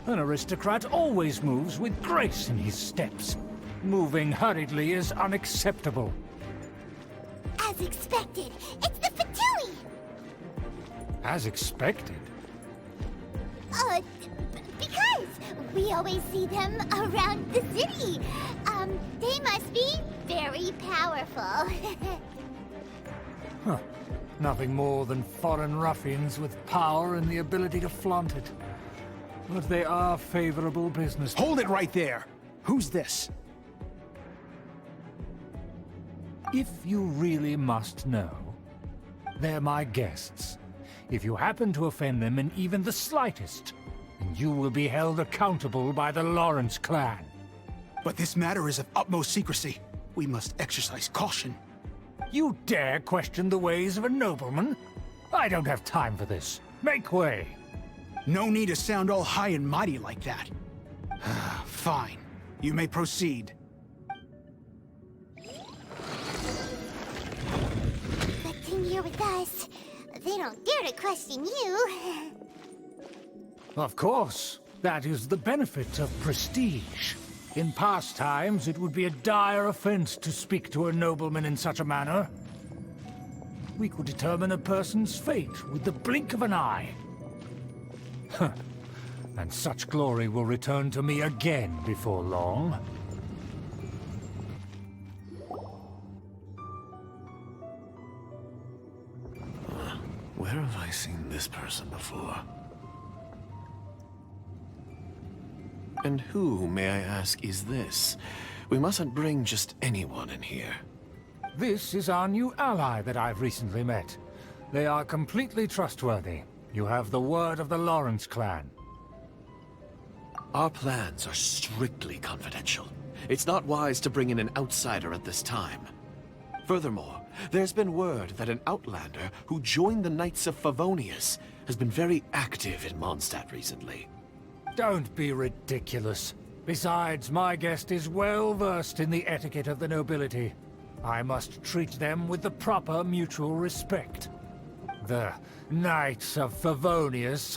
An aristocrat always moves with grace in his steps. Moving hurriedly is unacceptable. As expected, it's the Fatui! As expected? Because we always see them around the city. They must be very powerful. Huh. Nothing more than foreign ruffians with power and the ability to flaunt it. But they are favorable business. Hold it right there! Who's this? If you really must know, they're my guests. If you happen to offend them in even the slightest, then you will be held accountable by the Lawrence clan. But this matter is of utmost secrecy. We must exercise caution. You dare question the ways of a nobleman? I don't have time for this. Make way! No need to sound all high and mighty like that. Fine. You may proceed. Good thing you're with us. They don't dare to question you. Of course. That is the benefit of prestige. In past times, it would be a dire offense to speak to a nobleman in such a manner. We could determine a person's fate with the blink of an eye. Huh. And such glory will return to me again before long. Where have I seen this person before? And who, may I ask, is this? We mustn't bring just anyone in here. This is our new ally that I've recently met. They are completely trustworthy. You have the word of the Lawrence clan. Our plans are strictly confidential. It's not wise to bring in an outsider at this time. Furthermore, there's been word that an outlander who joined the Knights of Favonius has been very active in Mondstadt recently. Don't be ridiculous. Besides, my guest is well versed in the etiquette of the nobility. I must treat them with the proper mutual respect. The Knights of Favonius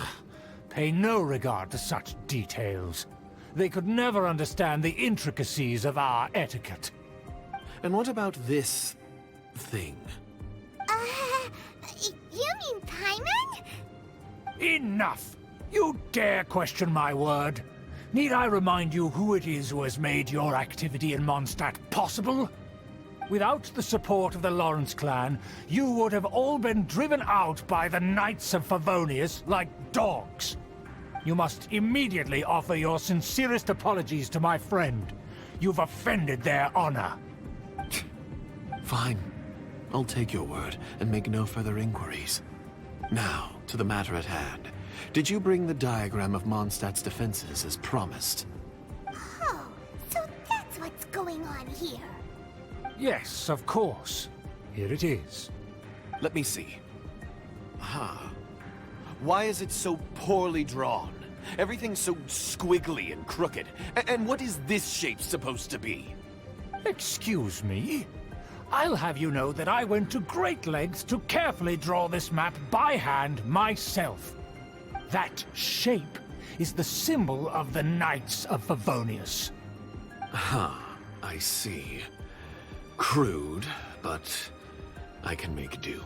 pay no regard to such details. They could never understand the intricacies of our etiquette. And what about this thing? You mean Paimon? Enough! You dare question my word? Need I remind you who it is who has made your activity in Mondstadt possible? Without the support of the Lawrence clan, you would have all been driven out by the Knights of Favonius like dogs. You must immediately offer your sincerest apologies to my friend. You've offended their honor. Fine. I'll take your word and make no further inquiries. Now, to the matter at hand. Did you bring the diagram of Mondstadt's defenses as promised? Oh, so that's what's going on here. Yes, of course. Here it is. Let me see. Aha. Why is it so poorly drawn? Everything's so squiggly and crooked. And what is this shape supposed to be? Excuse me? I'll have you know that I went to great lengths to carefully draw this map by hand myself. That shape is the symbol of the Knights of Favonius. Ah, I see. Crude, but I can make do.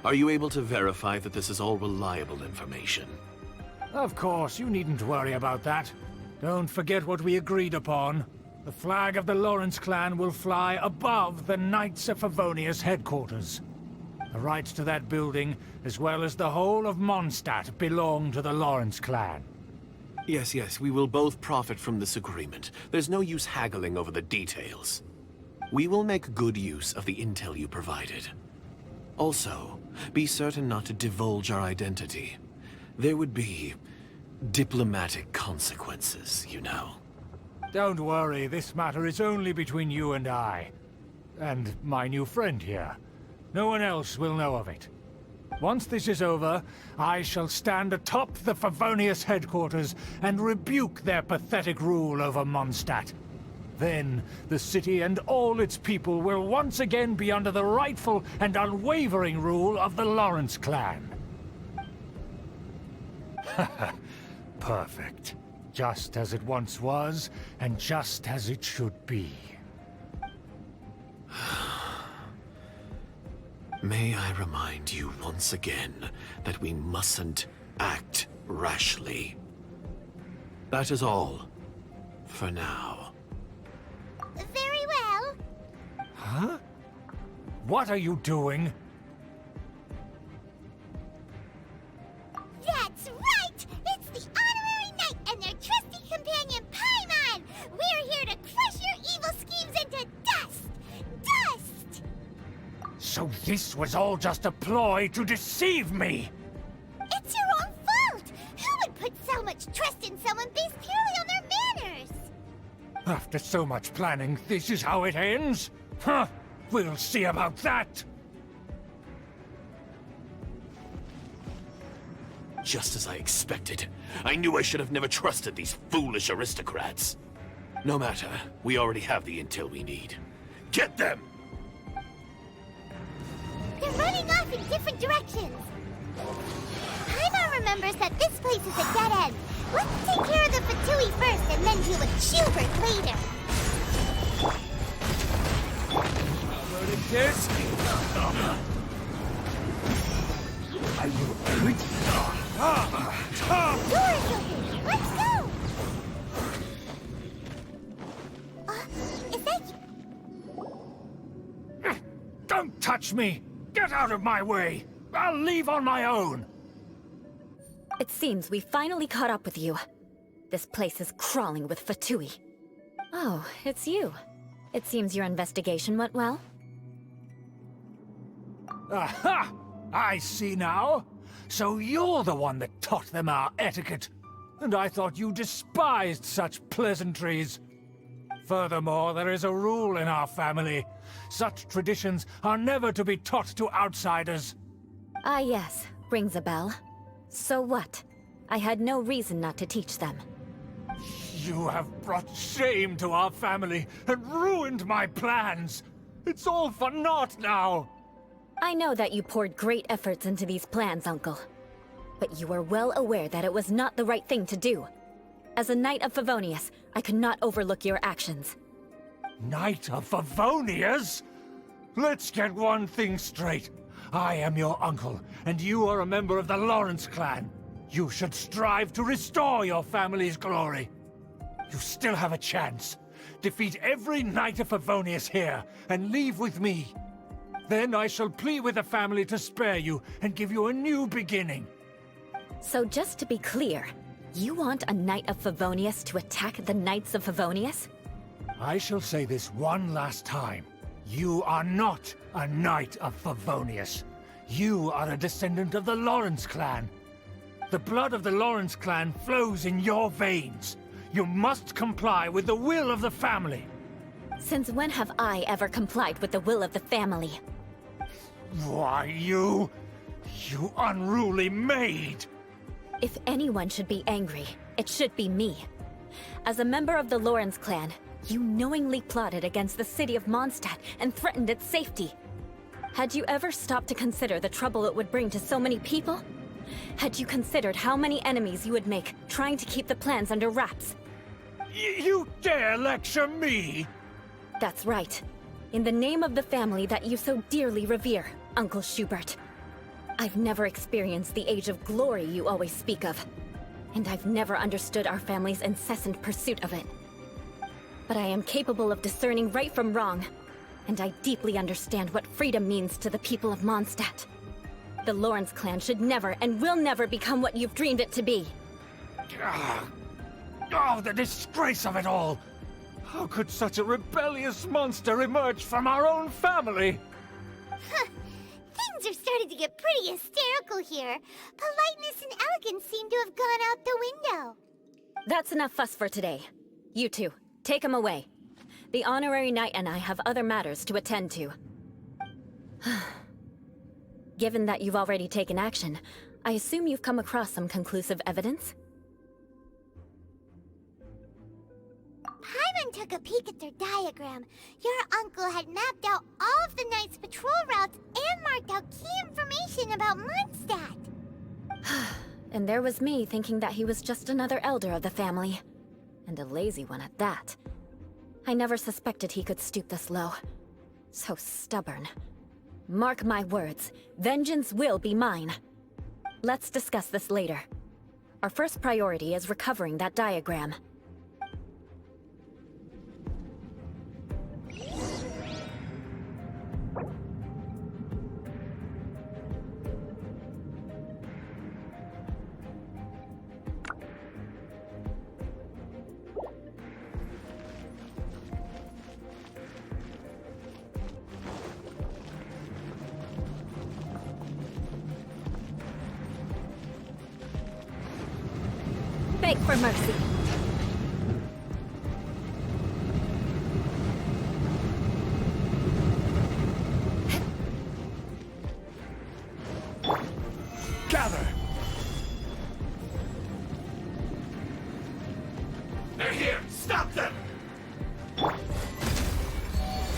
Are you able to verify that this is all reliable information? Of course, you needn't worry about that. Don't forget what we agreed upon. The flag of the Lawrence clan will fly above the Knights of Favonius headquarters. The rights to that building, as well as the whole of Mondstadt, belong to the Lawrence clan. Yes, we will both profit from this agreement. There's no use haggling over the details. We will make good use of the intel you provided. Also, be certain not to divulge our identity. There would be diplomatic consequences, you know. Don't worry, this matter is only between you and I. And my new friend here. No one else will know of it. Once this is over, I shall stand atop the Favonius headquarters and rebuke their pathetic rule over Mondstadt. Then, the city and all its people will once again be under the rightful and unwavering rule of the Lawrence clan. Perfect. Just as it once was, and just as it should be. May I remind you once again that we mustn't act rashly. That is all, for now. Very well. Huh? What are you doing? That's right! It's the Honorary Knight and their trusty companion, Paimon! We're here to crush your evil schemes into dust! Dust! So this was all just a ploy to deceive me! It's your own fault! Who would put so much trust in someone based purely on their manners? After so much planning, this is how it ends? Huh! We'll see about that! Just as I expected. I knew I should have never trusted these foolish aristocrats. No matter, we already have the intel we need. Get them! They're running off in different directions. Paimon remembers that this place is a dead end. Let's take care of the Fatui first and then deal with Schubert later. Doors open! Let's go! Is that you? Don't touch me! Get out of my way! I'll leave on my own. It seems we finally caught up with you. This place is crawling with Fatui. Oh, it's you. It seems your investigation went well. Aha! I see now. So you're the one that taught them our etiquette. And I thought you despised such pleasantries. Furthermore, there is a rule in our family. Such traditions are never to be taught to outsiders. Ah yes, rings a bell. So what? I had no reason not to teach them. You have brought shame to our family and ruined my plans. It's all for naught now. I know that you poured great efforts into these plans, Uncle. But you are well aware that it was not the right thing to do. As a Knight of Favonius, I could not overlook your actions. Knight of Favonius? Let's get one thing straight. I am your uncle, and you are a member of the Lawrence clan. You should strive to restore your family's glory. You still have a chance. Defeat every Knight of Favonius here, and leave with me. Then I shall plead with the family to spare you, and give you a new beginning. So just to be clear, you want a Knight of Favonius to attack the Knights of Favonius? I shall say this one last time. You are not a Knight of Favonius. You are a descendant of the Lawrence clan. The blood of the Lawrence clan flows in your veins. You must comply with the will of the family. Since when have I ever complied with the will of the family? Why, you unruly maid! If anyone should be angry, it should be me. As a member of the Lawrence clan, you knowingly plotted against the city of Mondstadt and threatened its safety. Had you ever stopped to consider the trouble it would bring to so many people? Had you considered how many enemies you would make trying to keep the plans under wraps? You dare lecture me? That's right. In the name of the family that you so dearly revere, Uncle Schubert. I've never experienced the age of glory you always speak of. And I've never understood our family's incessant pursuit of it. But I am capable of discerning right from wrong. And I deeply understand what freedom means to the people of Mondstadt. The Lawrence clan should never and will never become what you've dreamed it to be. Oh, the disgrace of it all! How could such a rebellious monster emerge from our own family? Things are starting to get pretty hysterical here. Politeness and elegance seem to have gone out the window. That's enough fuss for today. You two, take him away. The honorary knight and I have other matters to attend to. Given that you've already taken action, I assume you've come across some conclusive evidence? Paimon took a peek at their diagram. Your uncle had mapped out all of the Knight's patrol routes and marked out key information about Mondstadt. And there was me thinking that he was just another elder of the family. And a lazy one at that. I never suspected he could stoop this low. So stubborn. Mark my words, vengeance will be mine. Let's discuss this later. Our first priority is recovering that diagram. Beg for mercy. Gather! They're here! Stop them!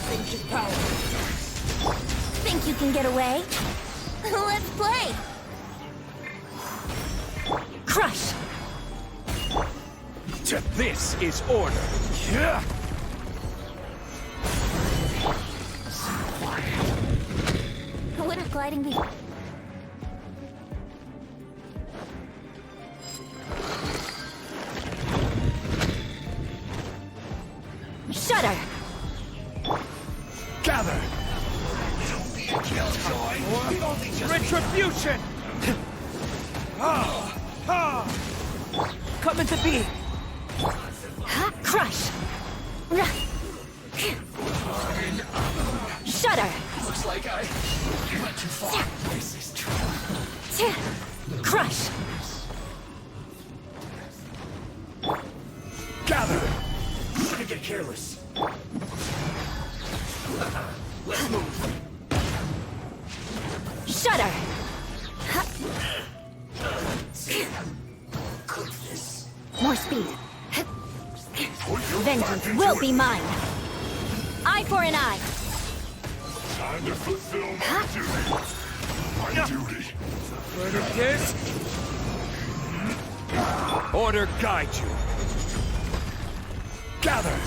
Ancient power. Think you can get away? Let's play! Crush! This is order. Yeah! Wouldn't gliding be... Shudder! Gather! Retreat! Retribution! Coming to be! Crush! Shudder! Looks like I went too far. This is true. Crush! Gather! Shouldn't get careless. Let's move. Shudder! More speed. Vengeance will be mine. Eye for an eye. Time to fulfill my duty. Further this? Order guide you. Gather!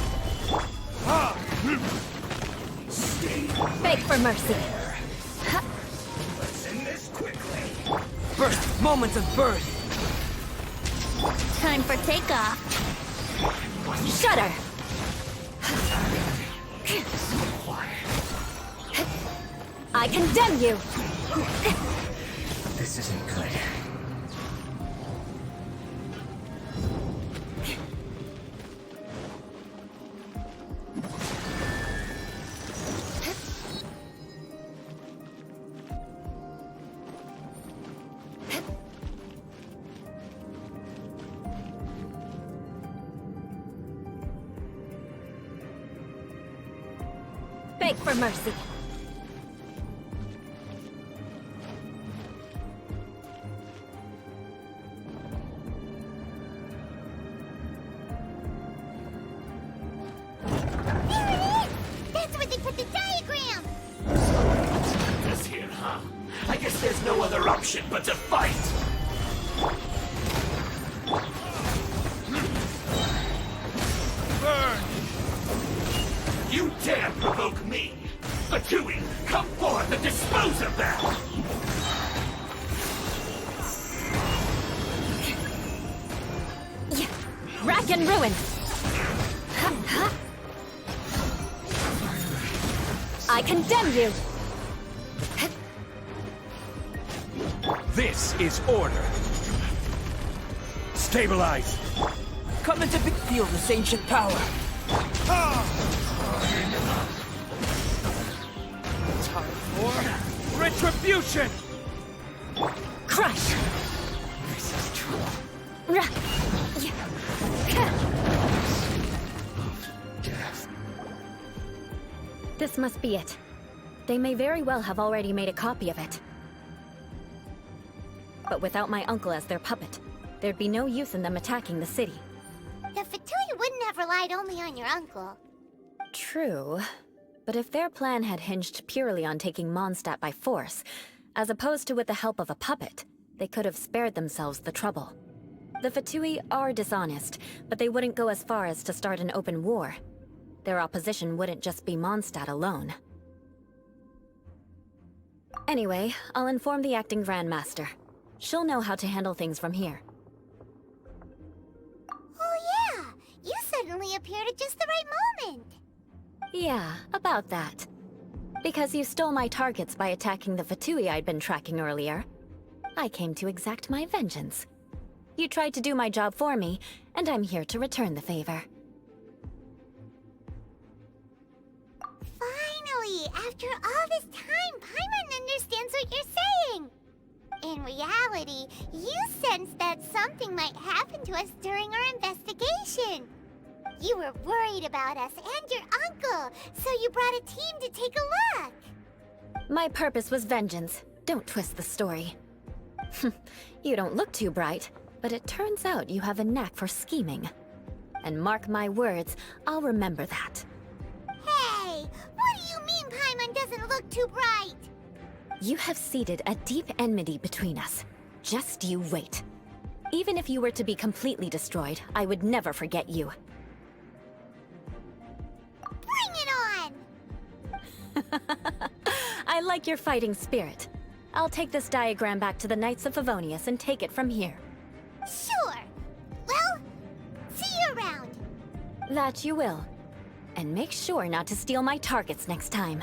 Beg for mercy. Let's end this quickly. First moments of birth. Time for takeoff. Shudder! I condemn you! This isn't good. Beg for mercy. That's where they put the diagram! This here, huh? I guess there's no other option but to fight. Burn! You dare provoke me! Fatui, come forth and dispose of them! Rack and ruin! I condemn you! This is order. Stabilize. Coming to feel this ancient power. Time for retribution. Crush! This is true. This must be it. They may very well have already made a copy of it. But without my uncle as their puppet, there'd be no use in them attacking the city. The Fatui wouldn't have relied only on your uncle. True. But if their plan had hinged purely on taking Mondstadt by force, as opposed to with the help of a puppet, they could have spared themselves the trouble. The Fatui are dishonest, but they wouldn't go as far as to start an open war. Their opposition wouldn't just be Mondstadt alone. Anyway, I'll inform the acting Grandmaster. She'll know how to handle things from here. Oh yeah! You suddenly appeared at just the right moment! Yeah, about that. Because you stole my targets by attacking the Fatui I'd been tracking earlier, I came to exact my vengeance. You tried to do my job for me, and I'm here to return the favor. Finally! After all this time, Paimon understands what you're saying! In reality, you sensed that something might happen to us during our investigation. You were worried about us and your uncle, so you brought a team to take a look. My purpose was vengeance. Don't twist the story. You don't look too bright, but it turns out you have a knack for scheming. And mark my words, I'll remember that. Hey, what do you mean Paimon doesn't look too bright? You have seeded a deep enmity between us. Just you wait. Even if you were to be completely destroyed, I would never forget you. Bring it on! I like your fighting spirit. I'll take this diagram back to the Knights of Favonius and take it from here. Sure. Well, see you around. That you will. And make sure not to steal my targets next time.